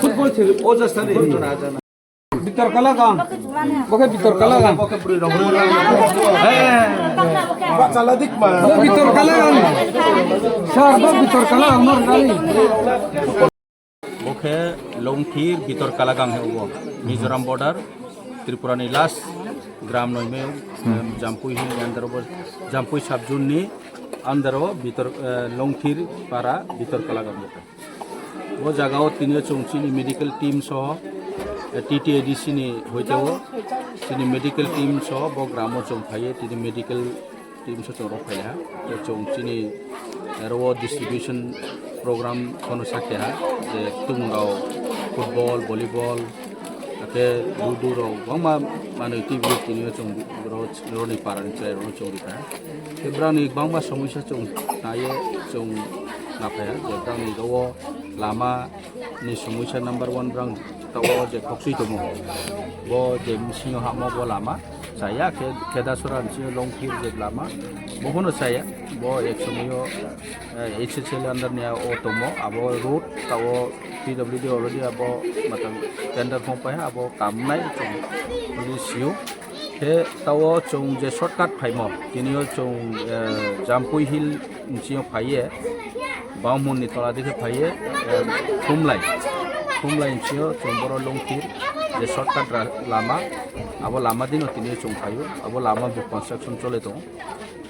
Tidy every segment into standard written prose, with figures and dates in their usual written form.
Football ओ जस्ताले हेर्न आजन भितर कला गाम बके भितर कला गाम बके पुरै रङ बच्चाला दिक मा भितर कला गाम सर भितर कला गाम गाली बके लंगथिर भितर कला गाम हेबो मिजोराम बॉर्डर त्रिपुरा नि लास्ट ग्राम नइमे जामपुई हिल अंदर जामपुई सब जुन नि अंदर भितर लंगथिर पारा भितर कला गाम वो जगह तीन चौंची मेडिकल टीम सह TTADC नि होते वो तीन मेडिकल टीम सह वो ग्रामो चौंफाइए तीन मेडिकल टीम सह चौरा फाया तो चौंची नि वो डिस्ट्रीब्यूशन प्रोग्राम कोनो साके है जे तुंगाव फुटबॉल वॉलीबॉल के दूर बंगा माने टीवी तीन चौं रोनी पारानि चाय रोनी चौरी का के ब्राउन एक बंगा समस्या चौं नाये चौं नाफाया जे ब्राउन गवो लामा नि समस्या नंबर 1 ब्राउन ताwo जे खक्सि दमो बो जे मिसिङो हामो बो लामा जाया केदासुरा नि लंगथिर जे लामा बहोनो जाया बो एक समयो HSL अंदर ने ओटोमो आबो रोड ताwo PWD अलरेडी आबो मतलब टेंडर फंपाय आबो कामनाय नि सिउ के ताwo चौं जे शॉर्टकट फाइमो तिनियो चौं जामपुई हिल सिउ फाइए बामुन नि तला दिखे फाइए खुमलाय सिउ चौंबरो लंगथिर जे शॉर्टकट लामा आबो लामा दिनो तिनियो चौं फाइयो आबो लामा बो कंस्ट्रक्शन चले दं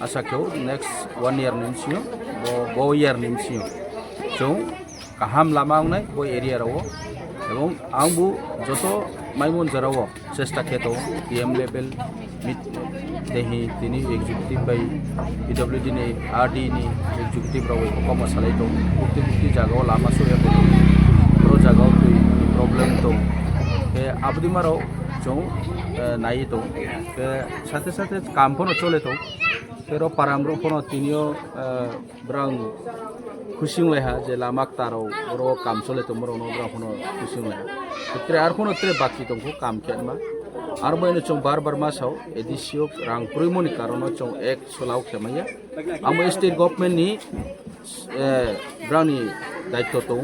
आशा खेव नेक्स्ट 1 ईयर निमसियो बो ईयर निमसियो चौं काहाम लामा उनाय बो एरिया रावो एवं आंबु जतो माइमन जरावो चेष्टा खेतो DM लेवल मिट देहि तिनि एग्जीक्यूटिव बाय PWD नि RD नि एग्जीक्यूटिव रावो कम सालाय दं बुक्ति जागाव लामा सोया दं प्रो जागाव प्रॉब्लम दं ए आबदि मारो चौं नाइ दं के साथे साथे काम फोनो चले दं pero paramro pono tinio brang खुसिं लेहा जे लामाक तारो रो काम चले तो मरो नो ब्रा फोनो खुसिं लेहा त्रे आर फोनो त्रे बाकी दंखो काम केनमा आर बयनो चों बार बार मासाव एडिसियो रां प्रुइमोनि कारनो चों एक सोलाव खेमाया आमो स्टेट गवर्नमेंट नि ब्रानि दायित्व तो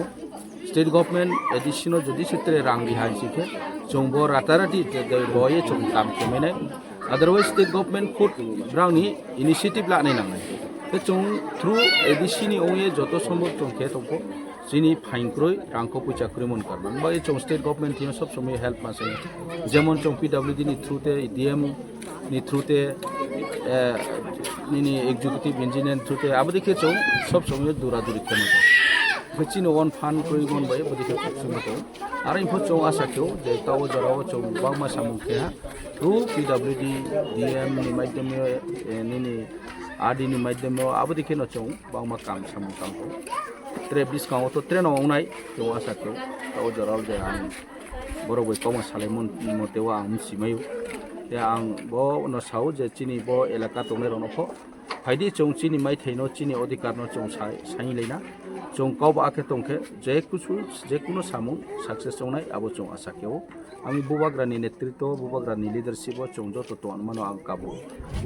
स्टेट गवर्नमेंट एडिसिनो जदि सित्रे रां बिहाय सिखे चों बो राताराति बये चों काम खेमेने अदरवाइज स्टेट गवर्नमेंट खुद ब्राउनी इनिशिएटिव लाने नांगनाय बे चों थ्रु एडिसि नि ओये जतो सम्भव चों के तंको जिनि फाइनक्रोय रांखौ पैसा क्रिमन करनां बा चों स्टेट गवर्नमेंट नि सब समय हेल्प मासे जेमन चों PWD नि थ्रुते DM नि थ्रुते नि एग्जीक्यूटिव इंजीनियर थ्रुते आबदिके चों सब समय दूरादूरी खेनो बचिनो वन फान क्रिमन बाय बदिके सुमतो आरो इनफो चों आशा खेव जे ताव जराव चों बामा सामुखे थ्रु PWD DM नि माध्यम नि RD नि माध्यम आबदिके न चों बामा काम सामु कामको त्रे डिस्काउंट तो ट्रेन आउनाय चों आशा खेव ताव जराव जे आं बरोबै कमा सालायमन मतेवा आं सिमायु ते आं बो न साउ जे चिनि बो एलाका तंने रनफो फाइदि चों चिनि माइ थैनो चिनि अधिकार न चों साइ लेना चों कब आखे तंखे जे कुनो सामु सक्सेस चोंनाय आबो चों आशा खेव आंनि बुबाग्रानि नेतृत्व बुबाग्रानि लिडारशिप चों जतो तो अनुमानो आं काबु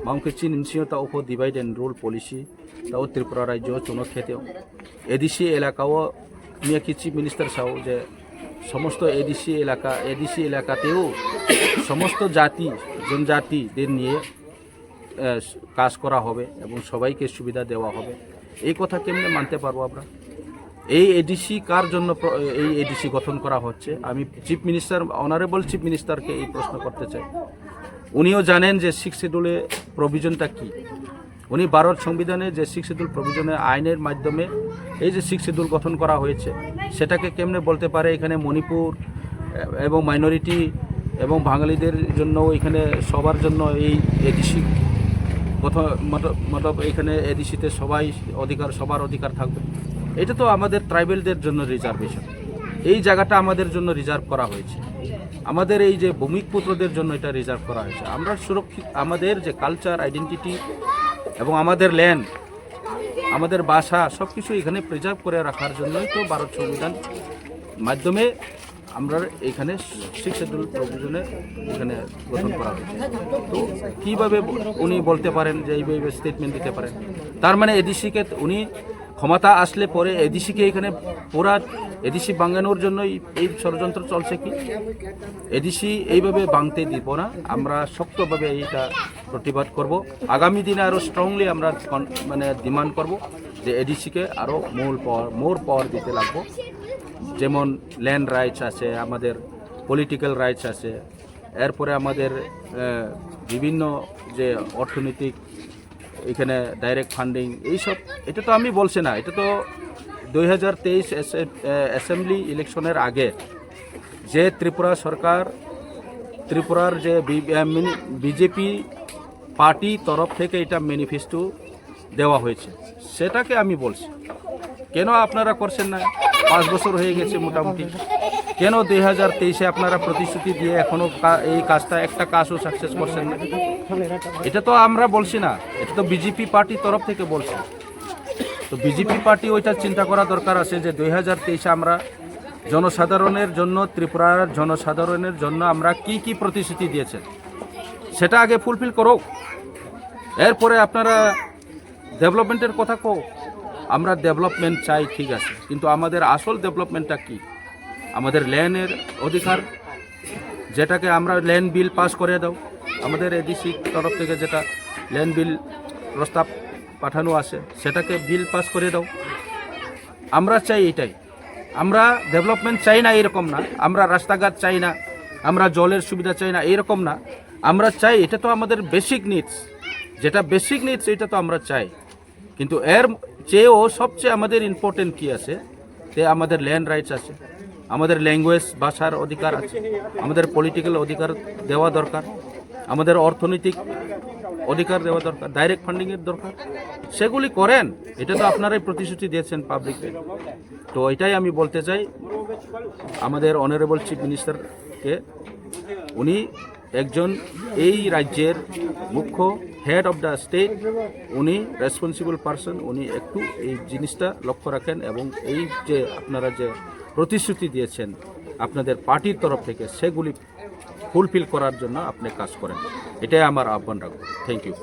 मांखे चिनि मिसियो ता उफो डिवाइड एंड रूल पॉलिसी ता त्रिपुरा राज्य चोनो खेतेव एडिसि एलाकाओ मियाकी चीफ मिनिस्टर साउ जे समस्त एडिसि एलाकातेও समस्त জাতি জনজাতিদের নিয়ে কাজ করা হবে এবং সবাইকে সুবিধা দেওয়া হবে এই কথা কেমনে মানতে পারবো আমরা এই এডিসি কার জন্য এই এডিসি গঠন করা হচ্ছে আমি চিফ মিনিস্টার অনারেবল চিফ মিনিস্টারকে এই প্রশ্ন করতে চাই উনিও জানেন যে 6 শিডিউলে প্রভিশনটা কি উনি ভারত সংবিধানে যে 6 শিডিউল প্রভিশনে আইনের মাধ্যমে এই যে 6 শিডিউল গঠন করা হয়েছে সেটাকে কেমনে বলতে পারে এখানে মণিপুর এবং মাইনরিটি এবং বাঙালিদের জন্য এখানে সবার জন্য এই এডিসি কথা मतलब এখানে এডিসিতে সবার অধিকার থাকবে এটা তো আমাদের ট্রাইবেলদের জন্য রিজার্ভেশন এই জায়গাটা আমাদের জন্য রিজার্ভ করা হয়েছে আমাদের এই যে ভূমিপুত্রদের জন্য এটা রিজার্ভ করা হয়েছে আমরা সুরক্ষিত আমাদের যে কালচার আইডেন্টিটি এবং আমাদের ল্যান্ড আমাদের ভাষা সবকিছু এখানে প্রিজার্ভ করে রাখার জন্যই তো ভারত সংবিধান মাধ্যমে আমরা এখানে 6 শিডিউল প্রভিশনে এখানে গঠন করা হয়েছে। তো কীভাবে উনি বলতে পারেন যে এইভাবে স্টেটমেন্ট দিতে পারেন? তার মানে এডিসিকে উনি ক্ষমতা আসলে পরে এডিসিকে এখানে পুরা এডিসি ভাঙানোর জন্যই এই ষড়যন্ত্র চলছে কি? এডিসি এইভাবে ভাঙতে দিব না, আমরা শক্তভাবে এইটা প্রতিবাদ করব। আগামী দিনে আরও স্ট্রংলি আমরা মানে ডিমান্ড করব যে এডিসিকে আরও মোর পাওয়ার দিতে লাগবো। যেমন ল্যান্ড রাইটস আছে, আমাদের পলিটিক্যাল রাইটস আছে, এরপরে আমাদের বিভিন্ন যে অর্থনৈতিক এখানে ডাইরেক্ট ফান্ডিং এইসব, এটা তো আমি বলছি না, এটা তো 2023 অ্যাসেম্বলি ইলেকশনের আগে যে ত্রিপুরা সরকার, ত্রিপুরার যে বিজেপি পার্টি তরফ থেকে এটা ম্যানিফেস্টো দেওয়া হয়েছে, সেটাকে আমি বলছি। কেন আপনারা করছেন না? 5 বছর হয়ে গেছে মোটামুটি। কেন 2023-এ আপনারা প্রতিশ্রুতি দিয়ে এখনও এই কাজটা একটা কাজও সাকসেস করছেন না? এটা তো আমরা বলছি না, এটা তো বিজেপি পার্টির তরফ থেকে বলছি। তো বিজেপি পার্টি ওইটা চিন্তা করা দরকার আছে যে 2023-এ আমরা জনসাধারণের জন্য, ত্রিপুরার জনসাধারণের জন্য আমরা কি কি প্রতিশ্রুতি দিয়েছেন সেটা আগে ফুলফিল করো, এরপরে আপনারা ডেভেলপমেন্টের কথা কো। আমরা ডেভেলপমেন্ট চাই, ঠিক আছে, কিন্তু আমাদের আসল ডেভেলপমেন্টটা কি? আমাদের ল্যান্ডের অধিকার, যেটাকে আমরা ল্যান্ড বিল পাস করে দাও। আমাদের এডিসি তরফ থেকে যেটা ল্যান্ড বিল প্রস্তাব পাঠানো আছে, সেটাকে বিল পাস করে দাও। আমরা চাই এটাই। আমরা ডেভেলপমেন্ট চাই না এরকম না, আমরা রাস্তাঘাট চাই না, আমরা জলের সুবিধা চাই না এরকম না, আমরা চাই, এটা তো আমাদের বেসিক নিডস, যেটা বেসিক নিডস এটা তো আমরা চাই। কিন্তু এর চেয়েও সবচেয়ে আমাদের ইম্পর্টেন্ট কী আছে? যে আমাদের ল্যান্ড রাইটস আছে, আমাদের ল্যাঙ্গুয়েজ ভাষার অধিকার আছে, আমাদের পলিটিক্যাল অধিকার দেওয়া দরকার, আমাদের অর্থনৈতিক অধিকার দেওয়া দরকার, ডাইরেক্ট ফান্ডিংয়ের দরকার। সেগুলি করেন, এটা তো আপনারাই প্রতিশ্রুতি দিয়েছেন পাবলিককে। তো এটাই আমি বলতে চাই আমাদের অনারেবল চিফ মিনিস্টারকে, উনি একজন এই রাজ্যের মুখ্য হেড অফ দ্য স্টেট, উনি রেসপন্সিবল পারসন, উনি একটু এই জিনিসটা লক্ষ্য রাখেন এবং এই যে আপনারা যে প্রতিশ্রুতি দিয়েছেন আপনাদের পার্টির তরফ থেকে, সেগুলি ফুলফিল করার জন্য আপনি কাজ করেন। এটাই আমার আহ্বান রাখবো। Thank you.